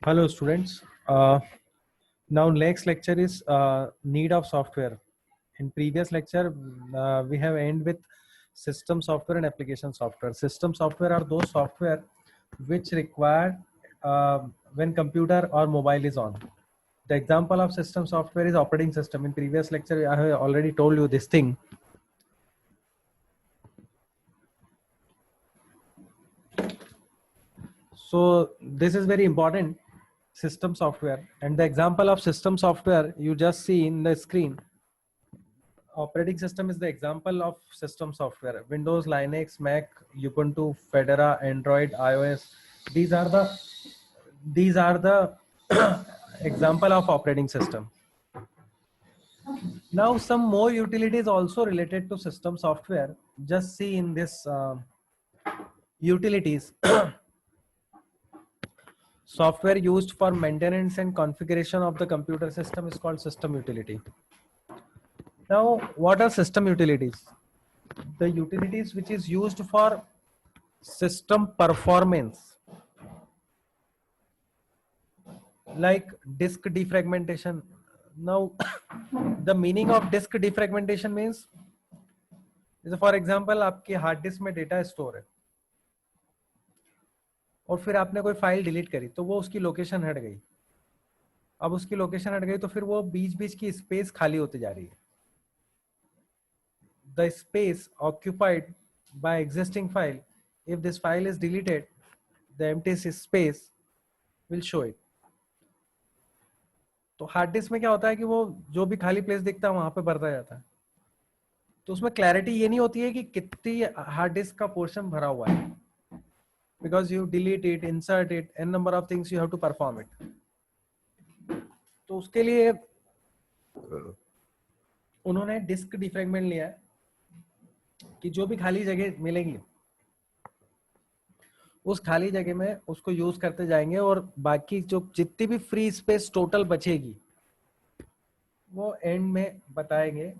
Hello students. Now next lecture is need of software. In previous lecture we have ended with system software and application software. System software are those software which required when computer or mobile is on. The example of system software is operating system. In previous lecture I have already told you this thing. So this is very important, system software, and the example of system software you just see in the screen. Operating system is the example of system software. Windows, Linux, Mac, Ubuntu, Fedora, Android, iOS. These are the example of operating system. Now some more utilities also related to system software. Just see in this utilities. Software used for maintenance and configuration of the computer system is called system utility. Now, what are system utilities? The utilities which is used for system performance, like disk defragmentation. Now, the meaning of disk defragmentation means, for example, आपके hard disk में data store है और फिर आपने कोई file delete करी तो वो उसकी लोकेशन हट गई. अब उसकी लोकेशन हट गई तो फिर वो बीच बीच की स्पेस खाली होती जा रही है. The space occupied by existing file, if this file is deleted, the empty space will show it. तो हार्ड डिस्क में क्या होता है कि वो जो भी खाली प्लेस दिखता है वहां पे भरता जाता है. तो उसमें क्लैरिटी ये नहीं होती है कि कितनी हार्ड डिस्क का पोर्शन भरा हुआ है, because you delete it, insert it, an number of things you have to perform it. तो उसके लिए उन्होंने डिस्क डिफ्रैगमेंट लिया है कि जो भी खाली जगह मिलेंगी उस खाली जगह में उसको यूज करते जाएंगे और बाकी जो जितनी भी फ्री स्पेस टोटल बचेगी वो एंड में बताएंगे.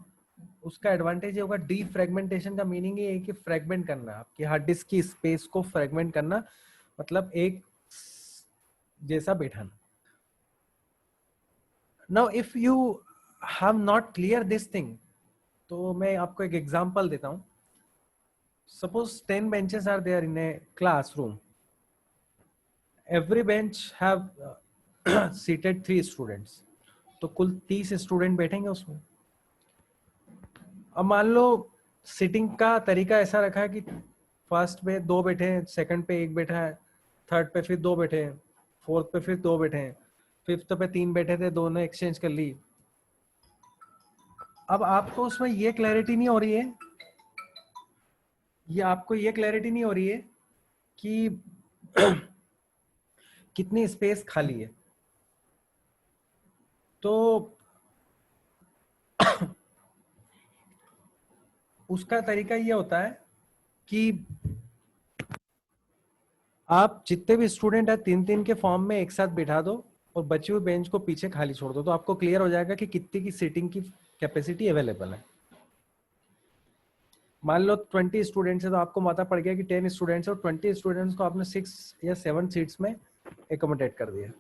उसका एडवांटेज ये होगा, डीफ्रेगमेंटेशन का मीनिंग ये है कि फ्रेगमेंट करना, आपकी हार्ड डिस्क की स्पेस को फ्रेगमेंट करना, मतलब एक जैसा बैठाना. Now if you have not clear this thing, तो मैं आपको एक एग्जांपल देता हूं. Suppose 10 benches are there in a classroom. Every bench have seated 3 students. तो कुल 30 स्टूडेंट बैठेंगे उसमें. अब मान लो सिटिंग का तरीका ऐसा रखा है कि फर्स्ट पे 2 बैठे हैं, सेकंड पे 1 बैठा है, थर्ड पे फिर 2 बैठे हैं, फोर्थ पे फिर 2 बैठे हैं, फिफ्थ पे 3 बैठे थे, दोनों एक्सचेंज कर ली. अब आपको उसमें ये क्लैरिटी नहीं हो रही है, आपको ये क्लैरिटी नहीं हो रही है कि कितनी स्पेस खाली है. तो उसका तरीका ये होता है कि आप जितने भी स्टूडेंट है 3-3 के फॉर्म में एक साथ बिठा दो और बची हुई बेंच को पीछे खाली छोड़ दो, तो आपको क्लियर हो जाएगा कि कितनी की सीटिंग की कैपेसिटी अवेलेबल है. मान लो 20 स्टूडेंट्स है तो आपको पता पड़ गया कि 10 स्टूडेंट्स और 20 स्टूडेंट्स को आपने 6 या 7 सीट्स में एकोमोडेट कर दिया,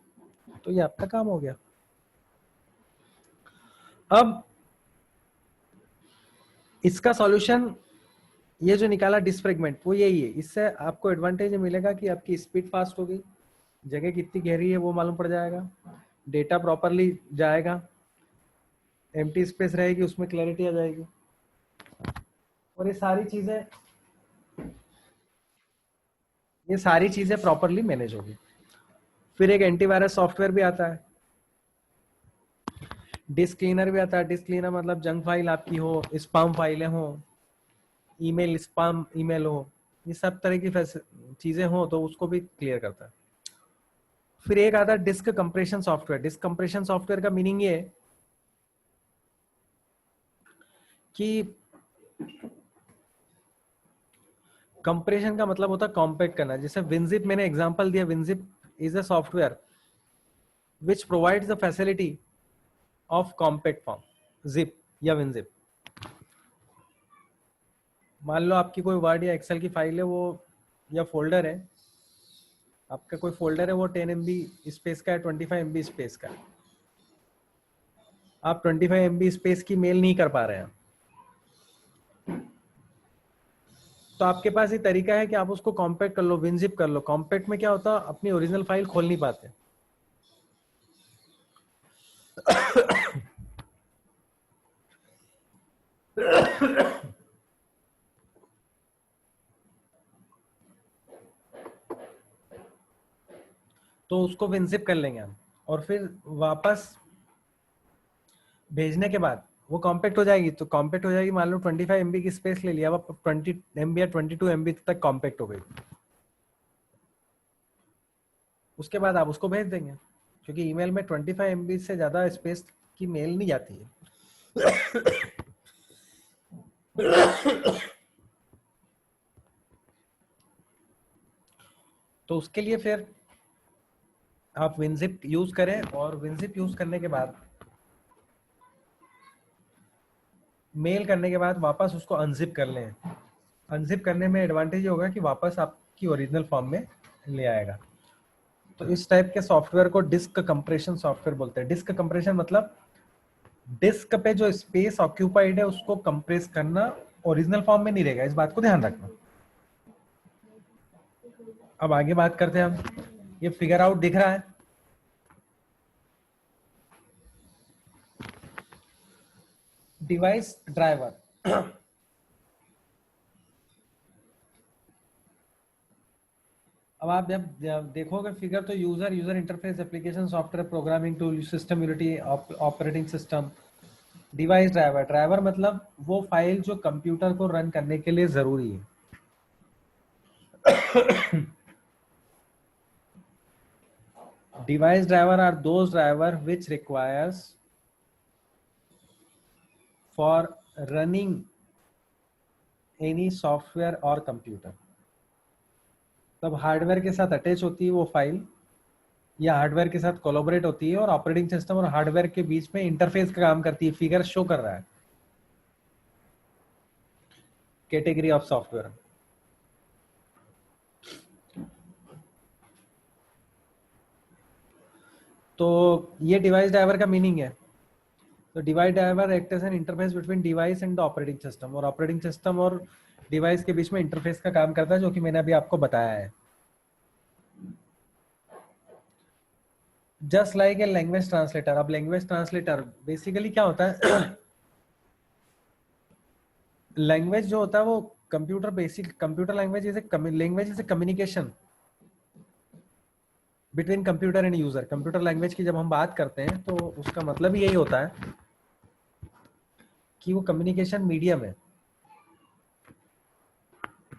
तो ये आपका काम हो गया. अब इसका सॉल्यूशन ये जो निकाला डिस्फ्रेगमेंट, वो यही है. इससे आपको एडवांटेज मिलेगा कि आपकी स्पीड फास्ट होगी, जगह कितनी गहरी है वो मालूम पड़ जाएगा, डेटा प्रॉपरली जाएगा, एम्प्टी स्पेस रहेगी उसमें क्लैरिटी आ जाएगी, और ये सारी चीजें प्रॉपरली मैनेज होगी. फिर एक एंटीवायरस सॉफ्टवेयर भी आता है, डिस्क क्लीनर भी आता है. डिस्क क्लीनर मतलब जंक फाइल आपकी हो, स्पैम फाइलें हो, ईमेल स्पैम ईमेल हो, ये सब तरह की चीजें हो तो उसको भी क्लियर करता है. फिर एक आता है disk compression software. Disk compression software का मीनिंग ये है कि कंप्रेशन का मतलब होता है कॉम्पैक्ट करना. जैसे विनजिप मैंने एग्जांपल दिया. WinZip is a software which provides the facility of compact form, zip या विनजिप. मान लो आपकी कोई वर्ड या एक्सेल की फाइल है वो या फोल्डर है, आपका कोई फोल्डर है वो 10 MB स्पेस का है, 25 MB स्पेस का है, आप 25 MB स्पेस की मेल नहीं कर पा रहे हैं, तो आपके पास ये तरीका है कि आप उसको कॉम्पैक्ट कर लो, विनजिप कर लो। कॉम्पैक्ट में क्या होता है, अपनी ओरिजिनल फाइल खोल नहीं पाते। तो उसको विनजिप कर लेंगे हम, और फिर वापस भेजने के बाद वो कॉम्पैक्ट हो जाएगी। तो कॉम्पैक्ट हो जाएगी, मान लो 25 MB की स्पेस ले लिया, अब 20 MB या 22 MB तक कॉम्पैक्ट हो गई, उसके बाद आप उसको भेज देंगे, क्योंकि ईमेल में 25 MB से ज्यादा स्पेस की मेल नहीं जाती है। तो उसके लिए फिर आप विनजिप यूज करें, और विनजिप यूज करने के बाद, मेल करने के बाद वापस उसको अनजिप कर लें। अनजिप करने में एडवांटेज होगा कि वापस आपकी ओरिजिनल फॉर्म में ले आएगा। तो इस टाइप के सॉफ्टवेयर को डिस्क कंप्रेशन सॉफ्टवेयर बोलते हैं। डिस्क कंप्रेशन मतलब डिस्क पे जो स्पेस ऑक्यूपाइड है उसको कंप्रेस करना, ओरिजिनल फॉर्म में नहीं रहेगा, इस बात को ध्यान रखना। अब आगे बात करते हैं हम, ये फिगर आउट दिख रहा है, डिवाइस ड्राइवर। अब आप जब देखोगे फिगर, तो user interface, application, software, programming tool, system unity, operating system, device driver. Driver मतलब वो फाइल जो कंप्यूटर को रन करने के लिए जरूरी है। Device driver are those driver which requires for running any software or computer। तब हार्डवेयर के साथ अटैच होती है वो फाइल, या हार्डवेयर के साथ कोलैबोरेट होती है, और ऑपरेटिंग सिस्टम और हार्डवेयर के बीच में इंटरफेस का काम करती है। फिगर शो कर रहा है कैटेगरी ऑफ सॉफ्टवेयर। तो ये डिवाइस ड्राइवर का मीनिंग है। तो device driver act as an interface between device and the operating system, और ऑपरेटिंग सिस्टम और डिवाइस के बीच में इंटरफेस का काम करता है, जो कि मैंने अभी आपको बताया है। Just like a language translator. अब लैंग्वेज ट्रांसलेटर बेसिकली क्या होता है, लैंग्वेज जो होता है वो computer basic, computer language is a language is a communication between computer and user. Computer language की जब हम बात करते हैं तो उसका मतलब यही होता है कि वो कम्युनिकेशन मीडियम है।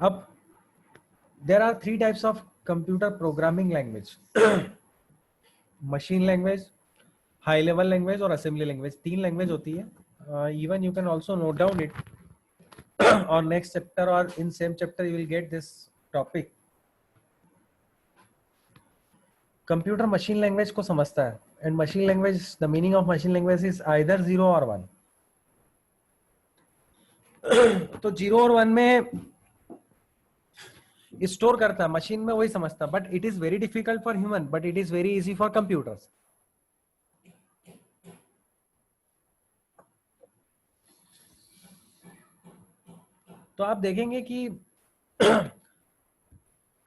अब there are 3 types of computer programming language, machine language, high level language और असेंबली लैंग्वेज। 3 लैंग्वेज होती है। Even you can also note down it और नेक्स्ट चैप्टर, और in same chapter you will get this topic. Computer machine language को समझता है, and machine language, the meaning of machine language is either 0 और 1। तो 0 और 1 में स्टोर करता है, मशीन में वही समझता, but it is very difficult for human, but it is very easy for computers. तो आप देखेंगे कि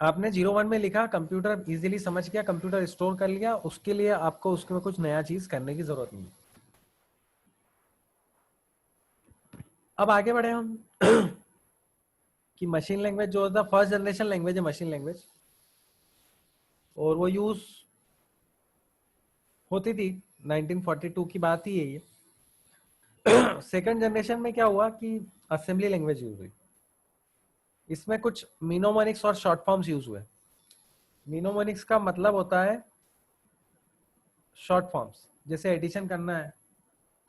आपने 0 1 में लिखा, कंप्यूटर इजीली समझ गया, कंप्यूटर स्टोर कर लिया, उसके लिए आपको उसमें कुछ नया चीज करने की जरूरत नहीं। अब आगे बढ़े हम कि मशीन लैंग्वेज जो होता है, फर्स्ट जनरेशन लैंग्वेज है मशीन लैंग्वेज, और वो यूज होती थी 1942 की बात ही है ये। सेकंड जनरेशन में क्या हुआ कि असेंबली लैंग्वेज यूज हुई। इसमें कुछ मिनोमोनिक्स और शॉर्ट फॉर्म्स यूज हुए। मिनोमोनिक्स का मतलब होता है शॉर्ट फॉर्म्स, जैसे एडिशन करना है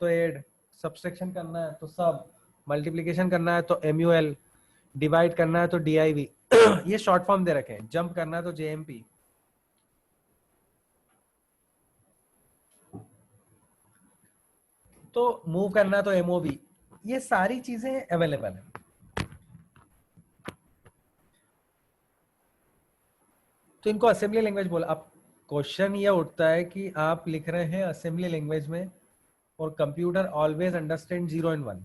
तो एड, सब्सट्रैक्शन करना है तो सब, मल्टीप्लिकेशन करना है तो MUL, डिवाइड करना है तो DIV। ये शॉर्ट फॉर्म दे रखे हैं। जंप करना है तो JMP। तो मूव करना है तो MOV। ये सारी चीजें अवेलेबल है। तो इनको असेंबली लैंग्वेज बोला। अब क्वेश्चन ये उठता है कि आप लिख रहे हैं असेंबली लैंग्वेज में और कंप्यूटर ऑलवेज अंडरस्टैंड 0 एंड 1,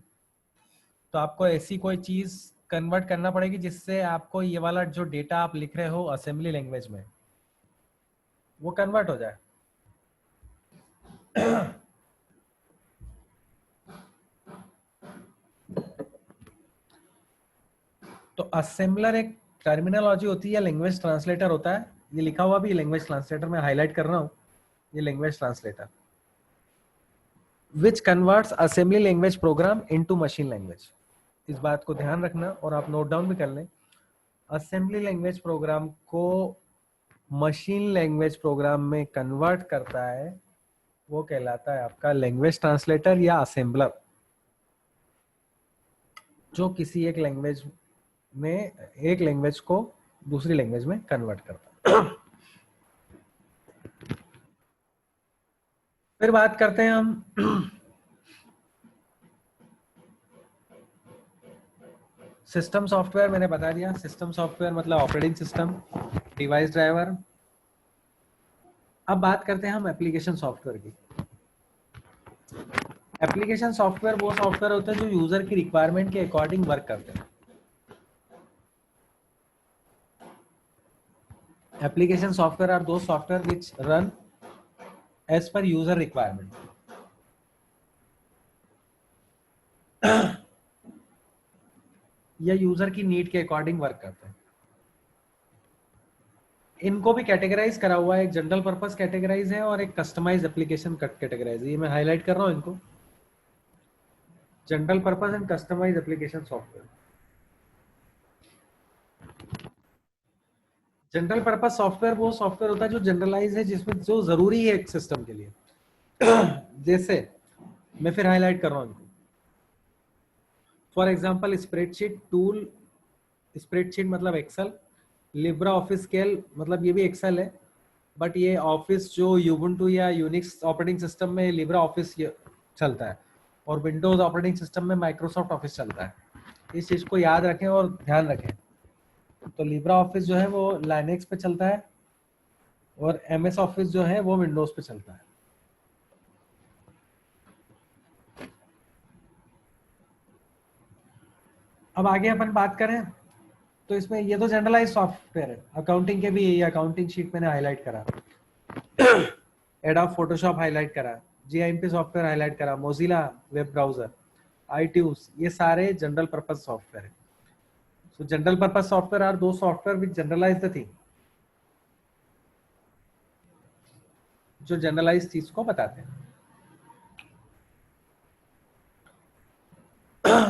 तो आपको ऐसी कोई चीज कन्वर्ट करना पड़ेगी जिससे आपको ये वाला जो डेटा आप लिख रहे हो असेंबली लैंग्वेज में वो कन्वर्ट हो जाए। तो असेंबलर एक टर्मिनोलॉजी होती है, लैंग्वेज ट्रांसलेटर होता है। ये लिखा हुआ भी लैंग्वेज ट्रांसलेटर में हाईलाइट कर रहा हूँ, ये language translator which converts assembly language program into machine language. इस बात को ध्यान रखना और आप नोट डाउन भी कर लें। असेंबली लैंग्वेज प्रोग्राम को मशीन लैंग्वेज प्रोग्राम में कन्वर्ट करता है, वो कहलाता है आपका लैंग्वेज ट्रांसलेटर या असेंबलर, जो किसी एक लैंग्वेज में एक लैंग्वेज को दूसरी लैंग्वेज में कन्वर्ट करता है। फिर बात करते हैं हम सिस्टम सॉफ्टवेयर। मैंने बता दिया सिस्टम सॉफ्टवेयर मतलब ऑपरेटिंग सिस्टम, डिवाइस ड्राइवर। अब बात करते हैं हम एप्लीकेशन सॉफ्टवेयर की। एप्लीकेशन सॉफ्टवेयर वो सॉफ्टवेयर होते हैं जो यूजर की रिक्वायरमेंट के अकॉर्डिंग वर्क करते हैं। एप्लीकेशन सॉफ्टवेयर आर दो software which run as per user requirement. या यूजर की नीड के अकॉर्डिंग वर्क करते हैं। इनको भी कैटेगराइज करा हुआ है, एक जनरल पर्पस कैटेगराइज है और एक कस्टमाइज एप्लीकेशन कैटेगराइज है। ये मैं हाईलाइट कर रहा हूं इनको, general purpose and customise application software. General purpose software वो सॉफ्टवेयर होता है जो जनरलाइज है, जिसमें जो जरूरी है एक सिस्टम के लिए। जैसे मैं फिर हाईलाइट कर रहा हूं इनको। For example spreadsheet tool, spreadsheet मतलब एक्सेल। लिब्रा ऑफिस स्केल मतलब ये भी एक्सेल है, बट ये ऑफिस जो यूबुंटू या यूनिक्स ऑपरेटिंग सिस्टम में लिब्रा ऑफिस चलता है और विंडोज ऑपरेटिंग सिस्टम में माइक्रोसॉफ्ट ऑफिस चलता है। इस चीज को याद रखें और ध्यान रखें। तो लिब्रा ऑफिस जो है वो लाइनेक्स पे चलता है और एमएस ऑफिस जो है वो विंडोज पे चलता है। अब आगे अपन बात करें तो इसमें ये तो जनरलाइज सॉफ्टवेयर है। अकाउंटिंग के भी, ये अकाउंटिंग शीट मैंने हाईलाइट करा, एडोब फोटोशॉप हाईलाइट करा, जीआईएमपी सॉफ्टवेयर हाईलाइट करा, मोजिला वेब ब्राउजर, आईट्यून्स, ये सारे जनरल पर्पस सॉफ्टवेयर है। So general purpose software are दो software which generalize the thing, जो जनरलाइज चीज को बताते हैं।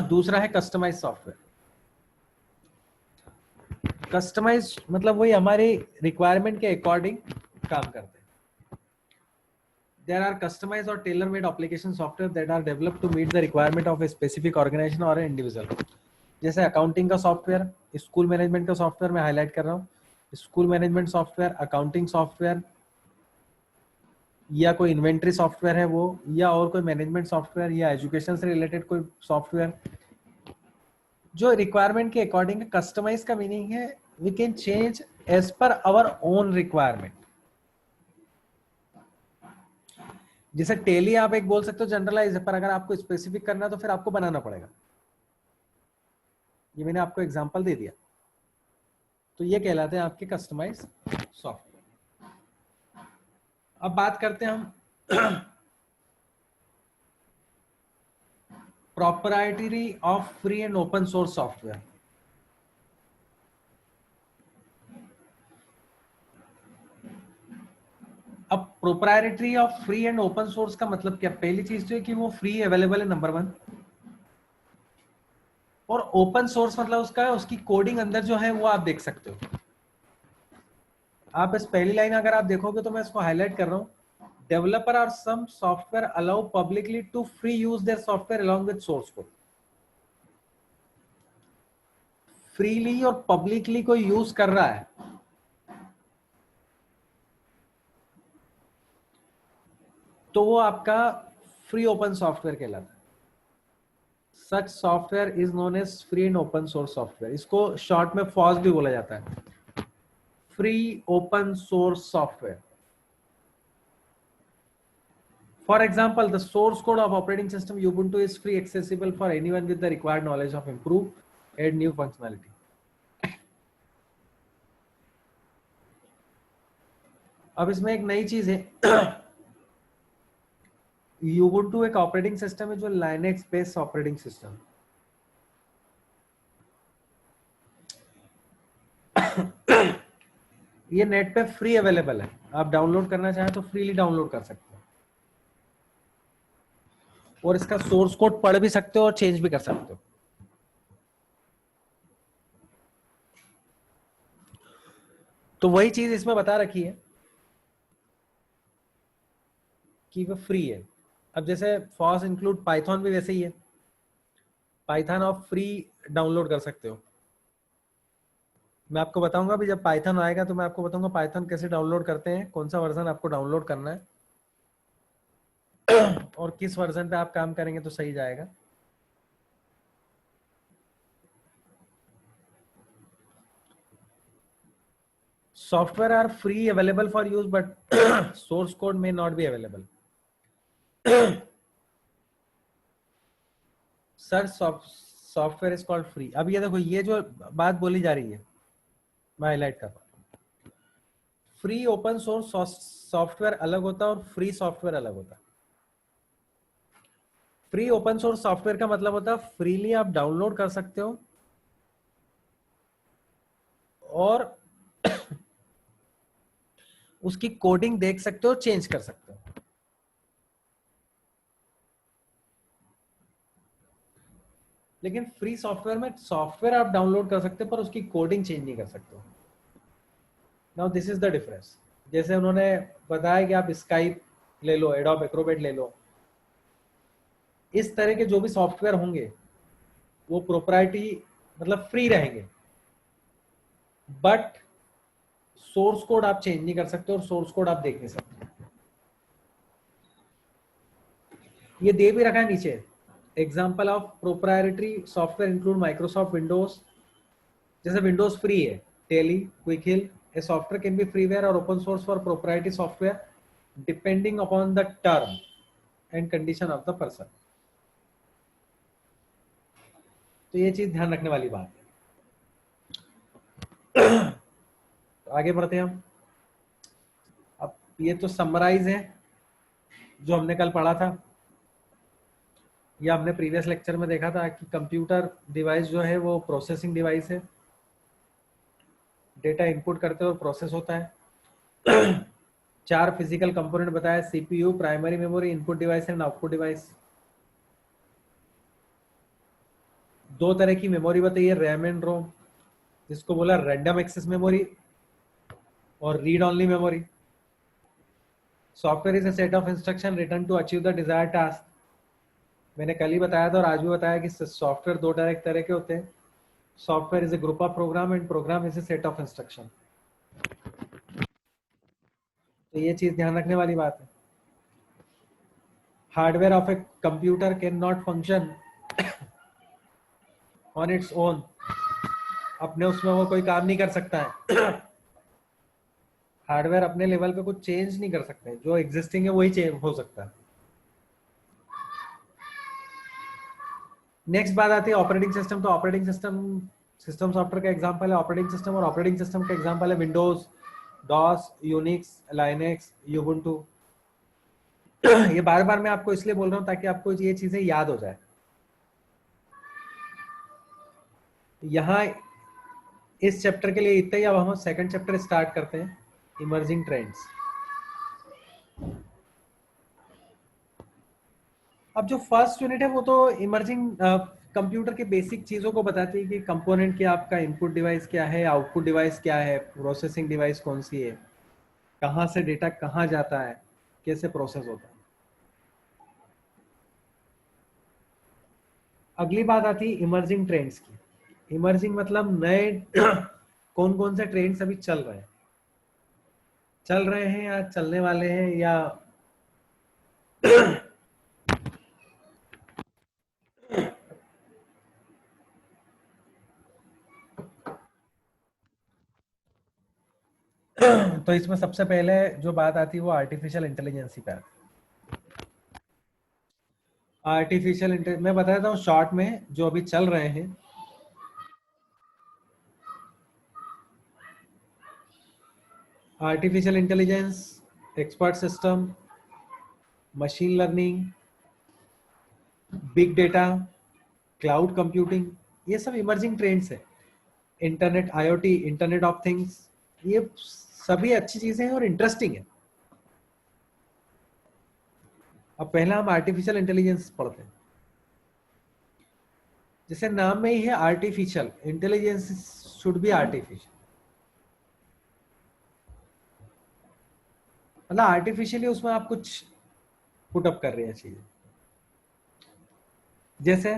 दूसरा है कस्टमाइज सॉफ्टवेयर। कस्टमाइज मतलब वही हमारी रिक्वायरमेंट के अकॉर्डिंग काम करते हैं। There are customized or tailor-made application software that are developed to meet the requirement of a specific organization or an individual. जैसे अकाउंटिंग का सॉफ्टवेयर, स्कूल मैनेजमेंट का सॉफ्टवेयर मैं हाईलाइट कर रहा हूँ। School management software, accounting software या कोई inventory software है वो, या और कोई मैनेजमेंट सॉफ्टवेयर या एजुकेशन से रिलेटेड कोई सॉफ्टवेयर जो रिक्वायरमेंट के अकॉर्डिंग। कस्टमाइज का मीनिंग है we can change as per our own requirement. जैसे टेली आप एक बोल सकते हो जनरलाइज है, पर अगर आपको स्पेसिफिक करना है तो फिर आपको बनाना पड़ेगा। ये मैंने आपको एग्जांपल दे दिया। तो ये कहलाते हैं आपके कस्टमाइज सॉफ्टवेयर। अब बात करते हैं हम proprietary of free and open source software. अब proprietary of free and open source का मतलब क्या? पहली चीज तो है कि वो फ्री अवेलेबल है, नंबर 1। और ओपन सोर्स मतलब उसका उसकी कोडिंग अंदर जो है वो आप देख सकते हो। आप इस पहली लाइन अगर आप देखोगे तो मैं इसको हाईलाइट कर रहा हूं। डेवलपर और some software allow publicly to free use their software along with source code. Freely और पब्लिकली कोई यूज कर रहा है तो वो आपका फ्री ओपन सॉफ्टवेयर कहलाता है। Such software is known as free and open source software. इसको शॉर्ट में फॉस भी बोला जाता है। free open source software. For example, the source code of operating system Ubuntu is free, accessible for anyone with the required knowledge of improve, add new functionality. अब इसमें एक नई चीज है, Ubuntu एक ऑपरेटिंग सिस्टम है जो लाइनेक्स बेस्ड ऑपरेटिंग सिस्टम। ये नेट पे फ्री अवेलेबल है, आप डाउनलोड करना चाहें तो फ्रीली डाउनलोड कर सकते हो, और इसका सोर्स कोड पढ़ भी सकते हो और चेंज भी कर सकते हो। तो वही चीज इसमें बता रखी है कि वो फ्री है। अब जैसे फॉस इंक्लूड पाइथन भी वैसे ही है, पाइथन आप फ्री डाउनलोड कर सकते हो। मैं आपको बताऊंगा भी, जब पाइथन आएगा तो मैं आपको बताऊंगा पाइथन कैसे डाउनलोड करते हैं, कौन सा वर्जन आपको डाउनलोड करना है और किस वर्जन पे आप काम करेंगे तो सही जाएगा। Software are free available for use, but source code may not be available. Sir, software is called free. अब ये देखो, ये जो बात बोली जा रही है मैं हाईलाइट कर रहा हूँ। फ्री ओपन सोर्स सॉफ्टवेयर अलग होता है और फ्री सॉफ्टवेयर अलग होता है। फ्री ओपन सोर्स सॉफ्टवेयर का मतलब होता है फ्रीली आप डाउनलोड कर सकते हो और उसकी कोडिंग देख सकते हो, चेंज कर सकते हो। लेकिन फ्री सॉफ्टवेयर में सॉफ्टवेयर आप डाउनलोड कर सकते हो पर उसकी कोडिंग चेंज नहीं कर सकते हो। Now this is the difference. जैसे उन्होंने बताया कि आप स्काइप ले लो, एडोब एक्रोबेट ले लो, इस तरह के जो भी सॉफ्टवेयर होंगे वो प्रोप्राइटी मतलब फ्री रहेंगे, बट सोर्स कोड आप चेंज नहीं कर सकते और सोर्स कोड आप देख नहीं सकते। ये दे भी रखा है नीचे, example of proprietary software include Microsoft Windows. जैसे विंडोज फ्री है, Tally, Quick Heal, a software can be freeware और open source for proprietary software depending upon the term and condition of the person. तो ये चीज ध्यान रखने वाली बात है। तो आगे बढ़ते हैं हम। अब ये तो समराइज है जो हमने कल पढ़ा था, या हमने प्रीवियस लेक्चर में देखा था कि कंप्यूटर डिवाइस जो है वो प्रोसेसिंग डिवाइस है, डेटा इनपुट करते और प्रोसेस होता है। 4 फिजिकल कंपोनेंट बताया, CPU, primary memory, input device and output device. 2 तरह की मेमोरी बताइए, रैम एंड रोम, जिसको बोला रैंडम एक्सेस मेमोरी और read only memory. Software is a set of instruction written to achieve the desired task. मैंने कल ही बताया था और आज भी बताया कि सॉफ्टवेयर 2 तरह के होते हैं। Software is a group of program and program is a set of instruction. तो ये चीज ध्यान रखने वाली बात है। Hardware of a computer can not function on its own, अपने उसमें वो कोई काम नहीं कर सकता है। हार्डवेयर अपने लेवल पे कुछ चेंज नहीं कर सकते, जो एग्जिस्टिंग है वही चेंज हो सकता है। नेक्स्ट बात आती है ऑपरेटिंग सिस्टम। तो ऑपरेटिंग सिस्टम सिस्टम सॉफ्टवेयर का एग्जांपल है ऑपरेटिंग सिस्टम, और ऑपरेटिंग सिस्टम का एग्जांपल है विंडोज, डॉस, यूनिक्स, लाइनेक्स, यूबुंटू। ये बार बार मैं आपको इसलिए बोल रहा हूं ताकि आपको ये चीजें याद हो जाए। यहाँ इस चैप्टर के लिए इतना ही। अब हम सेकंड चैप्टर स्टार्ट करते हैं, इमर्जिंग ट्रेंड्स। अब जो फर्स्ट यूनिट है वो तो इमर्जिंग कंप्यूटर के बेसिक चीजों को बताती है कि कंपोनेंट क्या, आपका इनपुट डिवाइस क्या है, आउटपुट डिवाइस क्या है, प्रोसेसिंग डिवाइस कौन सी है, कहाँ से डेटा कहाँ जाता है, कैसे प्रोसेस होता है। अगली बात आती है इमर्जिंग ट्रेंड्स की। इमर्जिंग मतलब नए कौन कौन से ट्रेंड्स अभी चल रहे हैं या चलने वाले हैं, या तो इसमें सबसे पहले जो बात आती है वो आर्टिफिशियल इंटेलिजेंस पे आती है। मैं बता देता हूँ शॉर्ट में जो अभी चल रहे हैं। Artificial intelligence, expert system, machine learning, big data, cloud computing, ये सब इमर्जिंग ट्रेंड्स है। Internet, IoT, internet of things, ये सभी अच्छी चीजें हैं और इंटरेस्टिंग है। अब पहला हम आर्टिफिशियल इंटेलिजेंस पढ़ते हैं। जैसे नाम में ही है artificial intelligence, should be artificial, मतलब आर्टिफिशियली उसमें आप कुछ पुटअप कर रहे हैं चीजें। जैसे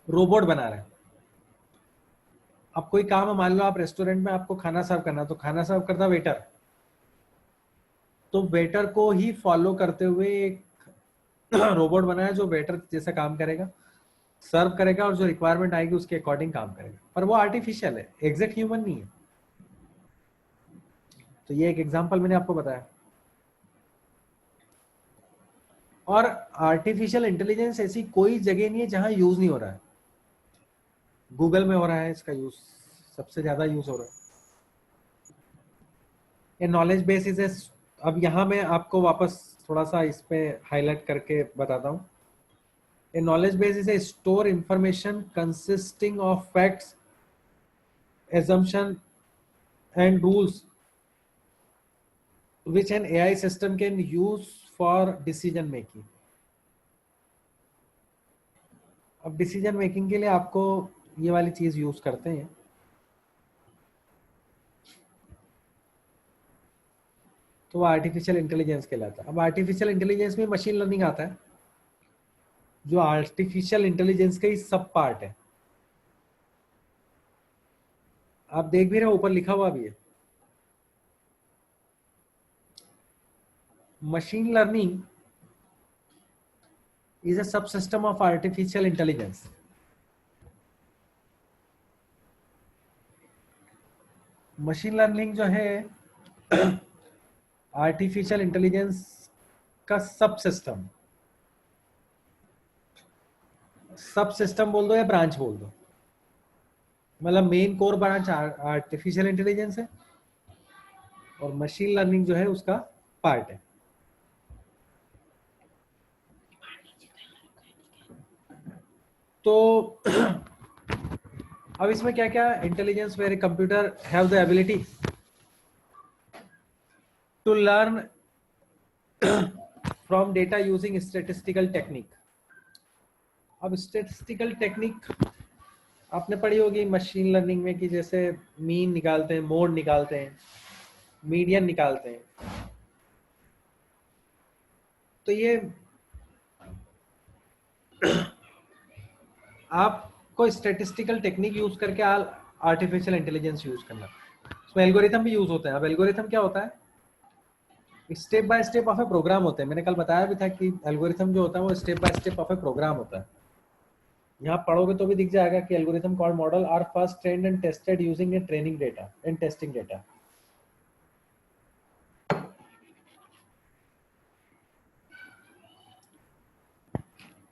रोबोट बना रहे हैं, अब कोई काम है, मान लो आप रेस्टोरेंट में आपको खाना सर्व करना, तो खाना सर्व करता वेटर, तो वेटर को ही फॉलो करते हुए एक रोबोट बनाया जो वेटर जैसा काम करेगा, सर्व करेगा और जो रिक्वायरमेंट आएगी उसके अकॉर्डिंग काम करेगा, पर वो आर्टिफिशियल है, एग्जैक्ट ह्यूमन नहीं है। तो ये एक एग्जांपल मैंने आपको बताया। और आर्टिफिशियल इंटेलिजेंस ऐसी कोई जगह नहीं है जहां यूज नहीं हो रहा है। गूगल में हो रहा है, इसका यूज सबसे ज्यादा यूज हो रहा है। ये नॉलेज बेस इज, अब यहाँ मैं आपको वापस थोड़ा सा इस पे हाईलाइट करके बताता हूँ। A knowledge base is a store information consisting of facts, assumption and rules which an AI system can use for decision making. अब डिसीजन मेकिंग के लिए आपको ये वाली चीज यूज करते हैं, तो आर्टिफिशियल इंटेलिजेंस कहलाता है। अब आर्टिफिशियल इंटेलिजेंस में मशीन लर्निंग आता है, जो आर्टिफिशियल इंटेलिजेंस का ही सब पार्ट है। आप देख भी रहे हो, ऊपर लिखा हुआ भी है। Machine learning is a subsystem of artificial intelligence. Machine learning जो है आर्टिफिशियल इंटेलिजेंस का सब सिस्टम बोल दो या ब्रांच बोल दो, मतलब main core branch artificial intelligence है और मशीन लर्निंग जो है उसका पार्ट है। तो अब इसमें क्या क्या intelligence, where computer have the ability to learn from data using statistical technique. अब स्टैटिस्टिकल टेक्निक आपने पढ़ी होगी मशीन लर्निंग में, कि जैसे मीन निकालते हैं, मोड निकालते हैं, मीडियन निकालते हैं। तो ये आपको स्टैटिस्टिकल टेक्निक यूज करके आर्टिफिशियल इंटेलिजेंस यूज करना। उसमें एल्गोरिथम भी यूज होते हैं। अब एल्गोरिथम क्या होता है? Step by step of a program होते हैं। मैंने कल बताया भी था कि एल्गोरिथम जो होता है वो step by step of a program होता है। यहाँ पढ़ोगे तो भी दिख जाएगा कि algorithm called model are first trained and tested using a training data and testing data.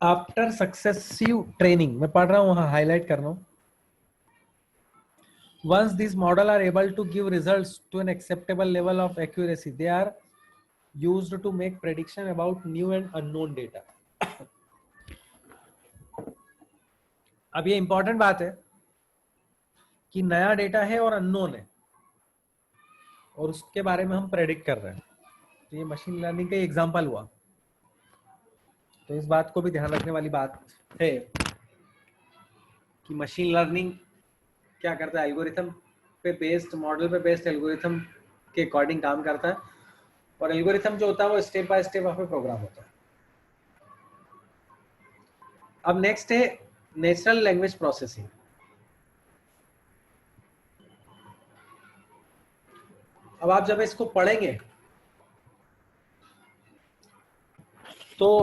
After successive training, मैं पढ़ रहा हूँ वहां हाईलाइट कर रहा हूँ। Once these models are able to give results to an acceptable level of accuracy, they are used to make prediction about new and unknown data. अब ये इंपॉर्टेंट बात है कि नया डेटा है और अननोन है और उसके बारे में हम प्रेडिक्ट कर रहे हैं। तो ये मशीन लर्निंग का एग्जांपल हुआ। तो इस बात को भी ध्यान रखने वाली बात है कि मशीन लर्निंग क्या करता है, एल्गोरिथम पे बेस्ड, मॉडल पे बेस्ड एल्गोरिथम के अकॉर्डिंग काम करता है। और एल्गोरिथम जो होता है वो step by step of a program होता है। अब नेक्स्ट है नेचुरल लैंग्वेज प्रोसेसिंग। अब आप जब इसको पढ़ेंगे तो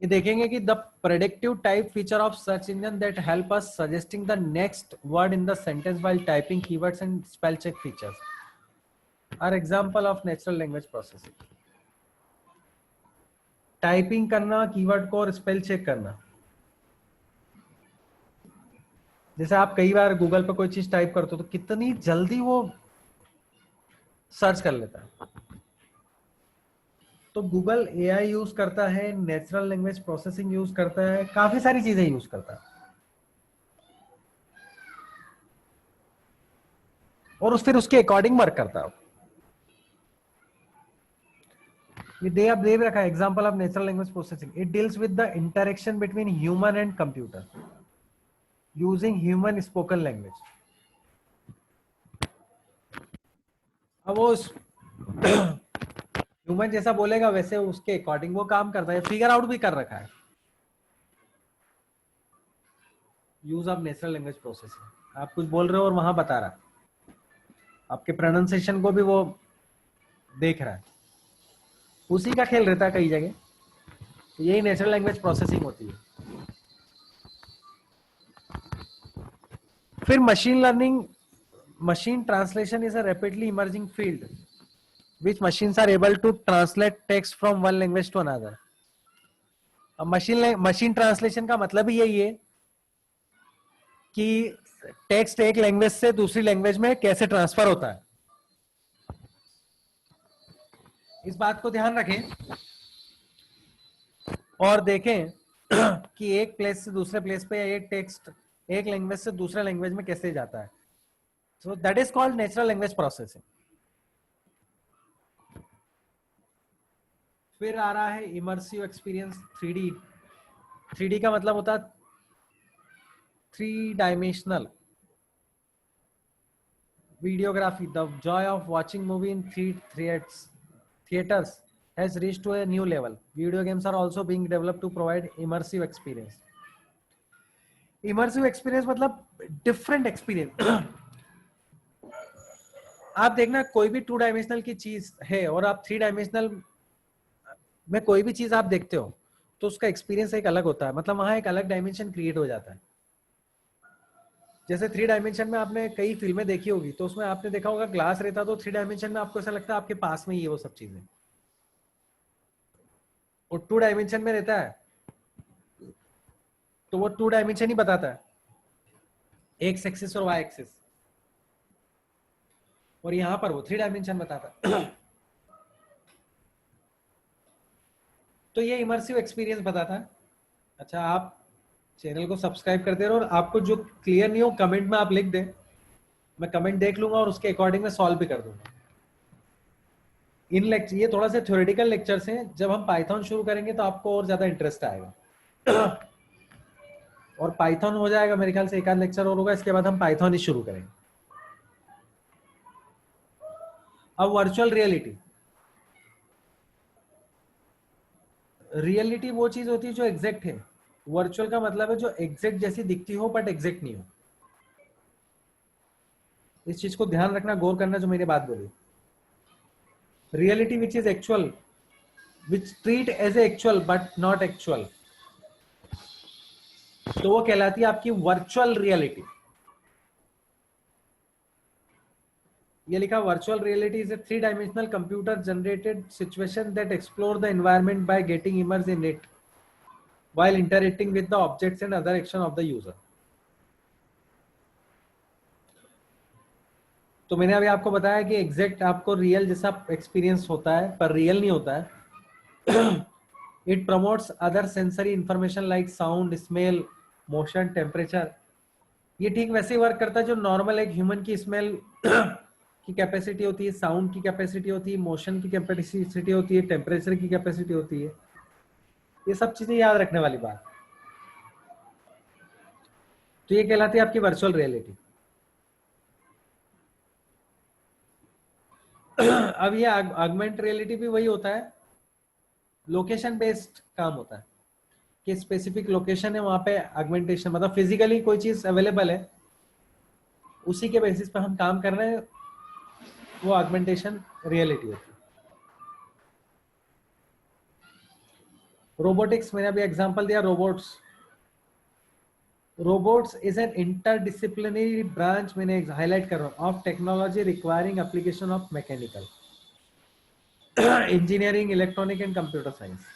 ये देखेंगे कि the predictive type feature of search engine that help us suggesting the next word in the sentence while typing keywords and spell check features are example of natural language processing. Typing करना keyword को और spell check करना, जैसे आप कई बार Google पे कोई चीज टाइप करते हो तो कितनी जल्दी वो सर्च कर लेता है। तो गूगल एआई यूज करता है, नेचुरल लैंग्वेज प्रोसेसिंग यूज करता है, काफी सारी चीजें यूज करता है और फिर उसके अकॉर्डिंग वर्क करता है। ये दे अब दे रखा है example of natural language processing. It deals with the interaction between human and computer using human spoken language. अब वो ह्यूमन जैसा बोलेगा वैसे उसके अकॉर्डिंग वो काम करता है, फिगर आउट भी कर रखा है। Use of natural language processing, आप कुछ बोल रहे हो और वहां बता रहा है, आपके प्रोनाउंसिएशन को भी वो देख रहा है, उसी का खेल रहता है कई जगह। तो यही नेचुरल लैंग्वेज प्रोसेसिंग होती है। फिर machine learning, machine translation is a rapidly emerging field which machines are able to translate text from one language to another। अब मशीन ट्रांसलेशन का मतलब ही यही है कि टेक्स्ट एक लैंग्वेज से दूसरी लैंग्वेज में कैसे ट्रांसफर होता है। इस बात को ध्यान रखें और देखें कि एक प्लेस से दूसरे प्लेस पे एक टेक्स्ट एक लैंग्वेज से दूसरे लैंग्वेज में कैसे जाता है। So that is called natural language processing. फिर आ रहा है इमर्सिव एक्सपीरियंस 3D। 3D का मतलब होता है 3 dimensional videography। The joy of watching movie in theaters has reached to a new level। Video games are also being developed to provide immersive experience। immersive experience मतलब different experience। आप देखना कोई भी 2 dimensional की चीज है और आप 3 डायमेंशनल में कोई भी चीज आप देखते हो तो उसका एक्सपीरियंस एक अलग होता है, मतलब वहां एक अलग डायमेंशन क्रिएट हो जाता है। जैसे 3 डायमेंशन में आपने कई फिल्में देखी होगी तो उसमें आपने देखा होगा ग्लास रहता तो 3 डायमेंशन में आपको ऐसा लगता है आपके पास में ही है वो सब चीजें, और 2 डायमेंशन में रहता है तो वो 2 डायमेंशन ही बताता है, एक्स एक्सिस और वाई एक्सिस, और यहां पर वो 3 डायमेंशन बताता है। तो ये इमर्सिव एक्सपीरियंस बताता है। अच्छा, आप चैनल को सब्सक्राइब करते रहो और आपको जो क्लियर नहीं हो कमेंट में आप लिख दें, मैं कमेंट देख लूंगा और उसके अकॉर्डिंग मैं सॉल्व भी कर दूंगा। इन लेक्चर ये थोड़ा सा थ्योरेटिकल लेक्चर्स हैं, जब हम पाइथन शुरू करेंगे तो आपको और ज्यादा इंटरेस्ट आएगा। और पाइथन हो जाएगा मेरे ख्याल से एक आध लेक्चर और होगा, इसके बाद हम पाइथन ही शुरू करेंगे। अब वर्चुअल रियलिटी। रियलिटी वो चीज होती है जो एग्जैक्ट है, वर्चुअल का मतलब है जो एग्जैक्ट जैसी दिखती हो बट एग्जैक्ट नहीं हो। इस चीज को ध्यान रखना, गौर करना जो मैंने बात बोली। Reality which is actual, which treat as actual but not actual, तो वो कहलाती है आपकी वर्चुअल रियलिटी। ये लिखा virtual reality is a 3 dimensional computer generated situation that explore the environment by getting immersed in it while interacting with the objects and other action of the user। तो मैंने अभी आपको बताया कि एग्जैक्ट आपको real जैसा एक्सपीरियंस होता है पर रियल नहीं होता है। It promotes other sensory information like sound, smell, motion, temperature. ये ठीक वैसे ही वर्क करता है जो नॉर्मल एक ह्यूमन की स्मेल की कैपेसिटी होती है, साउंड की कैपेसिटी होती है, मोशन की कैपेसिटी होती है, टेम्परेचर की कैपेसिटी होती है। ये सब चीजें याद रखने वाली बात। तो ये कहलाती है आपकी वर्चुअल रियलिटी। अब ये ऑगमेंट रियलिटी भी वही होता है, लोकेशन बेस्ड काम होता है कि स्पेसिफिक लोकेशन है वहां पे ऑगमेंटेशन, मतलब फिजिकली कोई चीज अवेलेबल है उसी के बेसिस पे हम काम कर रहे हैं, वो ऑगमेंटेशन रियलिटी होती है। रोबोटिक्स मैंने अभी एग्जांपल दिया, robots. Robots is an interdisciplinary branch, मैंने हाईलाइट कर रहा हूँ, of technology requiring application of mechanical engineering, electronic and computer science.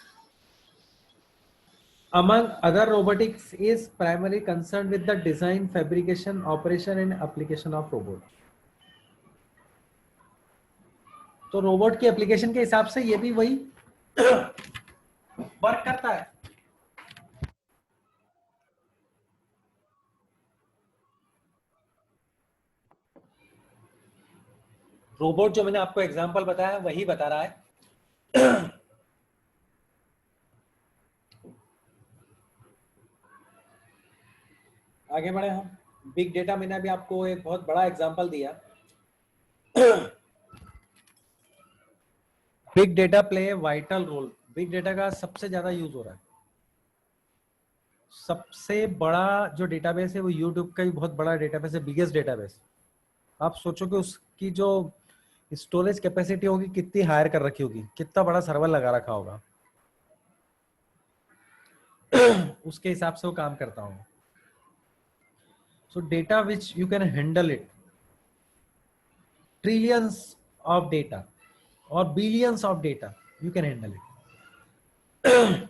Among other, robotics is primarily concerned with the design, fabrication, operation and application of robot. तो robot की application के हिसाब से ये भी वही वर्क करता है। रोबोट जो मैंने आपको एग्जांपल बताया वही बता रहा है। आगे बढ़े हम। बिग डेटा मैंने अभी आपको एक बहुत बड़ा एग्जांपल दिया। Big data play vital role. Big data का सबसे ज्यादा यूज हो रहा है। सबसे बड़ा जो डेटाबेस है वो यूट्यूब का ही बहुत बड़ा डेटाबेस है, बिगेस्ट डेटाबेस। आप सोचो कि उसकी जो स्टोरेज कैपेसिटी होगी कितनी हायर कर रखी होगी, कितना बड़ा सर्वर लगा रखा होगा। उसके हिसाब से वो काम करता होगा। सो data which you can handle it, trillions of data or billions of data, you can handle it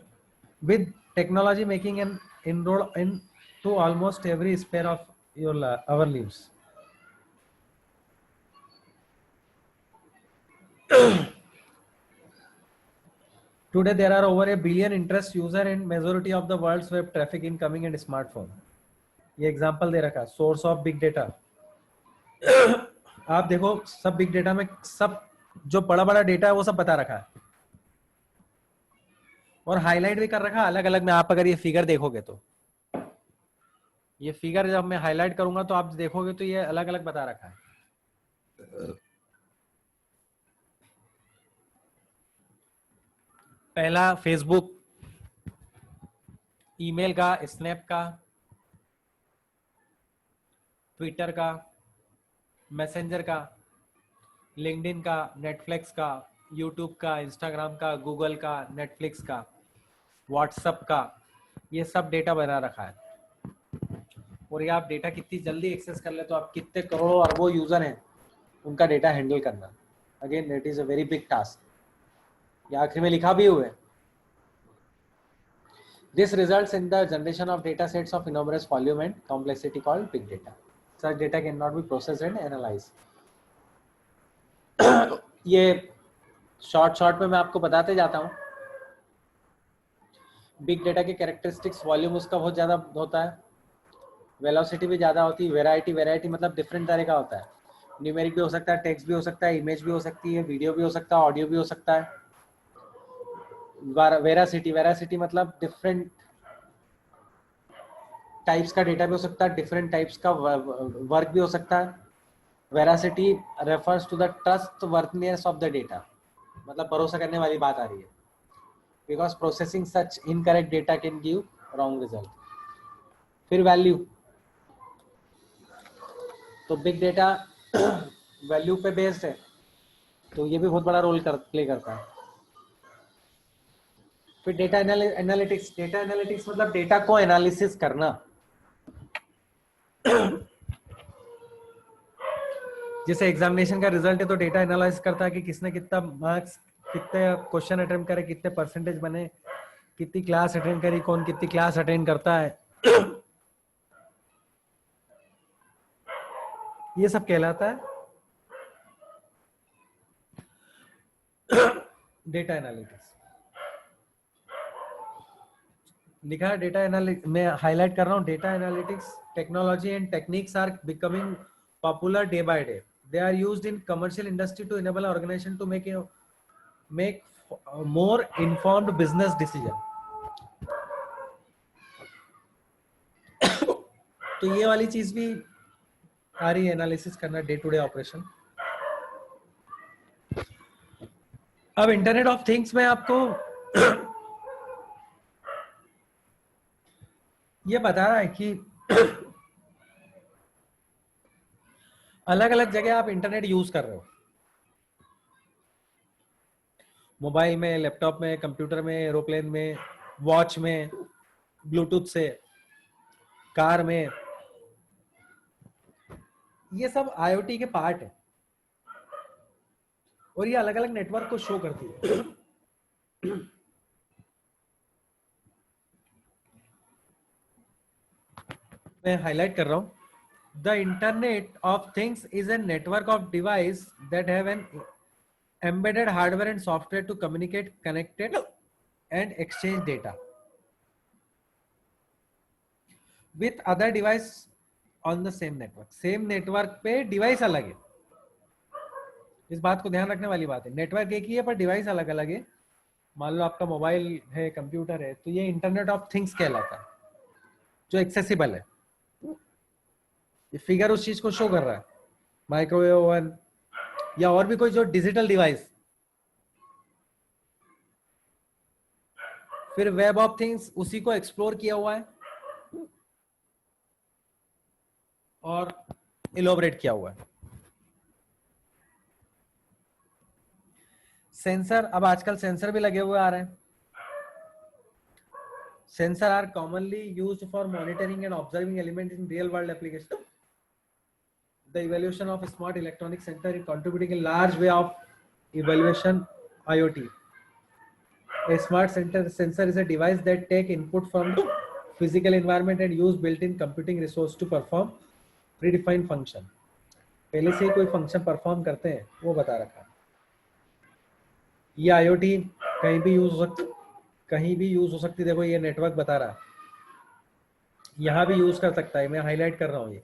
with technology making an inroad into almost every sphere of our lives. Today there are over a billion interest user and majority of the world's web traffic incoming and smartphone. ये example दे रखा, source of big data. आप देखो सब big data में सब जो बड़ा बड़ा डेटा है वो सब बता रखा है और हाईलाइट भी कर रखा अलग अलग में। आप अगर ये फिगर देखोगे तो ये फिगर जब मैं हाईलाइट करूंगा तो आप देखोगे तो ये अलग अलग बता रखा है। पहला फेसबुक, ईमेल का, स्नैप का, ट्विटर का, मैसेंजर का, लिंक्डइन का, नेटफ्लिक्स का, यूट्यूब का, इंस्टाग्राम का, गूगल का, नेटफ्लिक्स का, व्हाट्सएप का, ये सब डेटा बना रखा है। और ये आप डेटा कितनी जल्दी एक्सेस कर ले तो आप कितने करोड़ों अरबों यूजर हैं उनका डेटा हैंडल करना, again it is a very big task. ये आखिर में लिखा भी हुआ है, this results in the generation of data sets of enormous volume and complexity called big data. Such data cannot be processed and analyzed. ये short में मैं आपको बताते जाता हूँ। बिग डेटा के कैरेक्टरिस्टिक्स, वॉल्यूम उसका बहुत ज्यादा होता है, वेलोसिटी भी ज्यादा होती है, वेराइटी मतलब डिफरेंट तरह का होता है। न्यूमेरिक भी हो सकता है, टेक्स्ट भी हो सकता है, इमेज भी हो सकती है, वीडियो भी हो सकता है, ऑडियो भी हो सकता है। वेरासिटी मतलब डिफरेंट टाइप्स का डेटा भी हो सकता है, डिफरेंट टाइप्स का वर्क भी हो सकता है। Veracity refers to the trustworthiness of the data, मतलब भरोसा करने वाली बात आ रही है, because processing such incorrect data can give wrong result. फिर वैल्यू, तो बिग डेटा वैल्यू पे बेस्ड है तो ये भी बहुत बड़ा रोल प्ले करता है। फिर डेटा एनालिटिक्स, डेटा एनालिटिक्स मतलब डेटा को एनालिसिस करना। जैसे एग्जामिनेशन का रिजल्ट है तो डेटा एनालाइज करता है कि किसने कितना मार्क्स, कितने क्वेश्चन अटेम्प्ट करे, कितने परसेंटेज बने, कितनी क्लास अटेंड करी, कौन कितनी क्लास अटेंड करता है, ये सब कहलाता है डेटा एनालिटिक्स। लिखा है डेटा एनालिटिक्स, मैं हाईलाइट कर रहा हूँ, data analytics technology and techniques are becoming popular day by day. They are used in commercial industry to enable organization to make more informed business decision. तो ये वाली चीज भी आ रही है, एनालिसिस करना डे टू डे ऑपरेशन। अब internet of things में आपको ये बता रहा है कि अलग अलग जगह आप इंटरनेट यूज कर रहे हो, मोबाइल में, लैपटॉप में, कंप्यूटर में, एरोप्लेन में, वॉच में, ब्लूटूथ से, कार में, ये सब IoT के पार्ट है और ये अलग अलग नेटवर्क को शो करती है। मैं हाईलाइट कर रहा हूं, the internet of things is a network of device that have an embedded hardware and software to communicate, connected and exchange data with other device on the same network. Same network पे device अलग है, इस बात को ध्यान रखने वाली बात है। नेटवर्क एक ही है पर डिवाइस अलग अलग है। मान लो आपका मोबाइल है, कंप्यूटर है, तो ये इंटरनेट ऑफ थिंग्स कहलाता है, जो एक्सेसिबल है। ये फिगर उस चीज को शो कर रहा है, माइक्रोवेव ओवन या और भी कोई जो डिजिटल डिवाइस। फिर वेब ऑफ थिंग्स उसी को एक्सप्लोर किया हुआ है और इलोबरेट किया हुआ है। सेंसर, अब आजकल सेंसर भी लगे हुए आ रहे हैं। Sensor are commonly used for monitoring and observing element in real world application. The evaluation of smart electronic center is contributing a large way of evaluation IoT. A smart sensor is a device that take input from the physical environment and use built-in computing resource to perform predefined function. पहले से ही कोई function perform करते हैं वो बता रखा है। ये IoT कहीं भी यूज हो सकती, कहीं भी यूज हो सकती। देखो ये नेटवर्क बता रहा है, यहाँ भी यूज कर सकता है। मैं हाईलाइट कर रहा हूँ,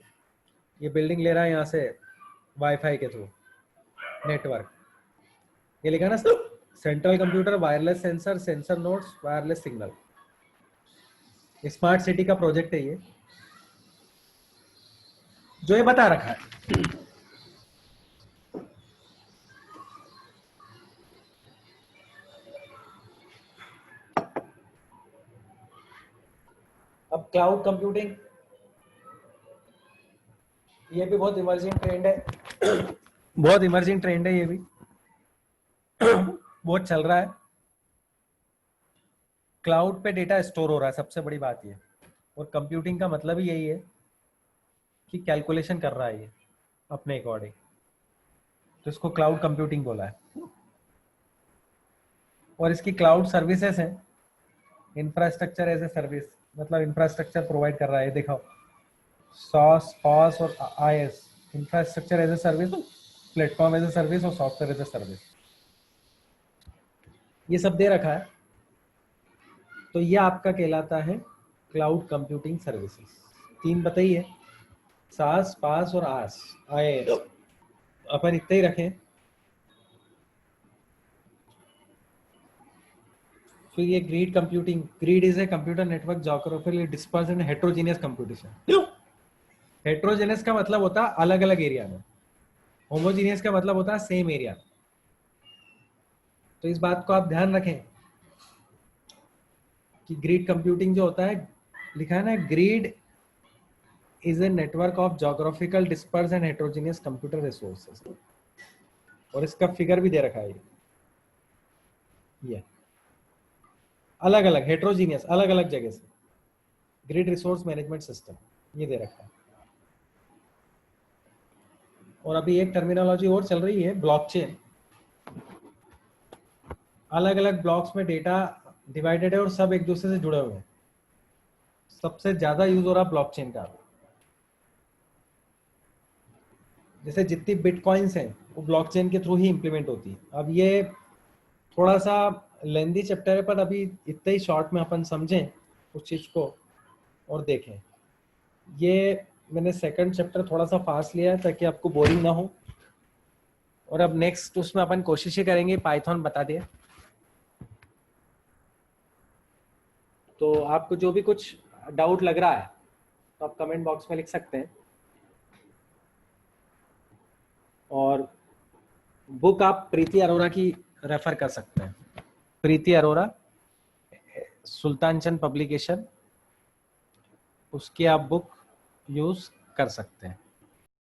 ये बिल्डिंग ले रहा है यहाँ से वाईफाई के थ्रू नेटवर्क। ये लिखा ना central computer, wireless sensor, sensor nodes, wireless signal. Smart city का प्रोजेक्ट है ये, जो ये बता रखा है। अब क्लाउड कंप्यूटिंग, ये भी बहुत इमर्जिंग ट्रेंड है, बहुत इमर्जिंग ट्रेंड है ये भी, बहुत चल रहा है। क्लाउड पे डेटा स्टोर हो रहा है, सबसे बड़ी बात ये। और कंप्यूटिंग का मतलब ही यही है कि कैलकुलेशन कर रहा है ये अपने अकॉर्डिंग, तो इसको क्लाउड कंप्यूटिंग बोला है। और इसकी क्लाउड सर्विसेज है, इंफ्रास्ट्रक्चर एज ए सर्विस, मतलब इंफ्रास्ट्रक्चर प्रोवाइड कर रहा है। दिखाओ, SaaS, PaaS और IaaS, infrastructure as a service, platform as a service और सॉफ्टवेयर एज ए सर्विस, ये सब दे रखा है। तो ये आपका कहलाता है क्लाउड कंप्यूटिंग सर्विसेज। तीन बताइए, SaaS, PaaS और IaaS। अपन इतना ही रखें। फिर ये grid computing, grid is a computer network geographically dispersed in heterogeneous computation. Heterogeneous का मतलब होता है अलग अलग एरिया में, होमोजीनियस का मतलब होता है सेम एरिया। तो इस बात को आप ध्यान रखें कि ग्रिड कंप्यूटिंग जो होता है, लिखा है ना, grid is a network of geographical disperse and heterogeneous computer resources. और इसका फिगर भी दे रखा है ये अलग अलग हेट्रोजीनियस, अलग अलग जगह से ग्रिड रिसोर्स मैनेजमेंट सिस्टम, ये दे रखा है। और अभी एक टर्मिनोलॉजी और चल रही है, ब्लॉकचेन। अलग अलग ब्लॉक्स में डेटा डिवाइडेड है और सब एक दूसरे से जुड़े हुए हैं। सबसे ज्यादा यूज हो रहा ब्लॉकचेन का। जैसे जितनी बिटकॉइंस हैं वो ब्लॉकचेन के थ्रू ही इंप्लीमेंट होती है। अब ये थोड़ा सा लेंदी चैप्टर है, पर अभी इतना ही शॉर्ट में अपन समझें उस चीज को और देखें। ये मैंने सेकंड चैप्टर थोड़ा सा फास्ट लिया है ताकि आपको बोरिंग ना हो। और अब नेक्स्ट उसमें अपन कोशिश ही करेंगे पाइथन बता दिए। तो आपको जो भी कुछ डाउट लग रहा है तो आप कमेंट बॉक्स में लिख सकते हैं। और बुक आप प्रीति अरोरा की रेफर कर सकते हैं। प्रीति अरोरा, सुल्तान चंद पब्लिकेशन, उसकी आप बुक यूज कर सकते हैं।